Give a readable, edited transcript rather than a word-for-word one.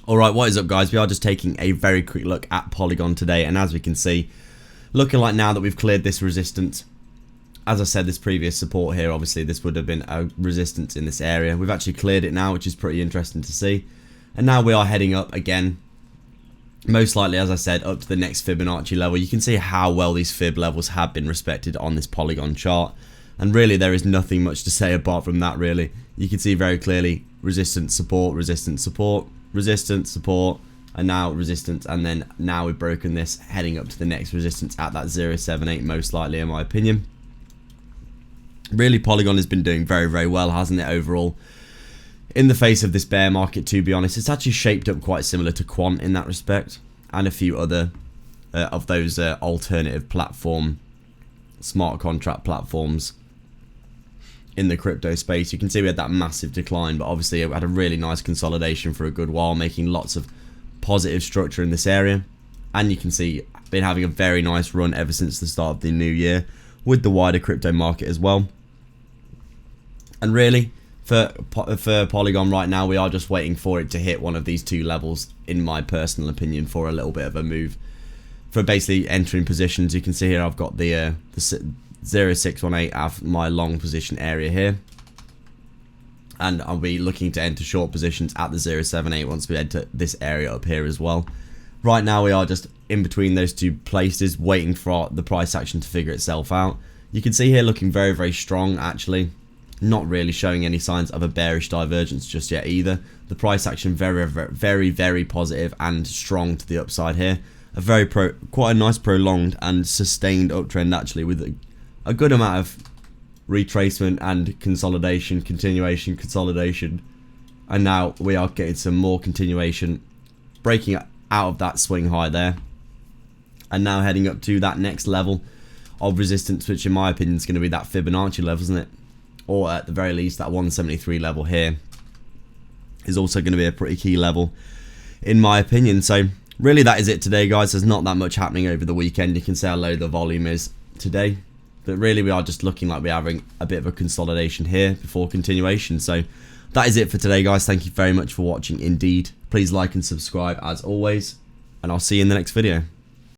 Alright, what is up guys? We are just taking a very quick look at Polygon today, and as we can see, looking like now that we've cleared this resistance, as I said, this previous support here, obviously this would have been a resistance in this area. We've actually cleared it now, which is pretty interesting to see. And now we are heading up again, most likely, as I said, up to the next Fibonacci level. You can see how well these Fib levels have been respected on this Polygon chart. And really there is nothing much to say apart from that really. You can see very clearly resistance, support, resistance, support, resistance, support, and now resistance, and then now we've broken this, heading up to the next resistance at that 0.78 most likely, in my opinion. Really, Polygon has been doing very, very well, hasn't it, overall? In the face of this bear market, to be honest, it's actually shaped up quite similar to Quant in that respect, and a few other of those alternative platform, smart contract platforms in the crypto space. You can see we had that massive decline, but obviously it had a really nice consolidation for a good while, making lots of positive structure in this area. And you can see been having a very nice run ever since the start of the new year with the wider crypto market as well. And really for Polygon right now, we are just waiting for it to hit one of these two levels, in my personal opinion, for a little bit of a move for basically entering positions. You can see here I've got the 0.618 as my long position area here, and I'll be looking to enter short positions at the 0.78 once we enter this area up here as well. Right now we are just in between those two places, waiting for the price action to figure itself out. You can see here looking very, very strong, actually not really showing any signs of a bearish divergence just yet either. The price action very positive and strong to the upside here. Quite a nice prolonged and sustained uptrend, actually, with a good amount of retracement and consolidation, continuation, consolidation, and now we are getting some more continuation, breaking out of that swing high there, and now heading up to that next level of resistance, which in my opinion is going to be that Fibonacci level, isn't it? Or at the very least that 173 level here is also going to be a pretty key level in my opinion. So really that is it today guys. There's not that much happening over the weekend. You can see how low the volume is today. But really we are just looking like we're having a bit of a consolidation here before continuation. So that is it for today guys. Thank you very much for watching indeed. Please like and subscribe as always, and I'll see you in the next video.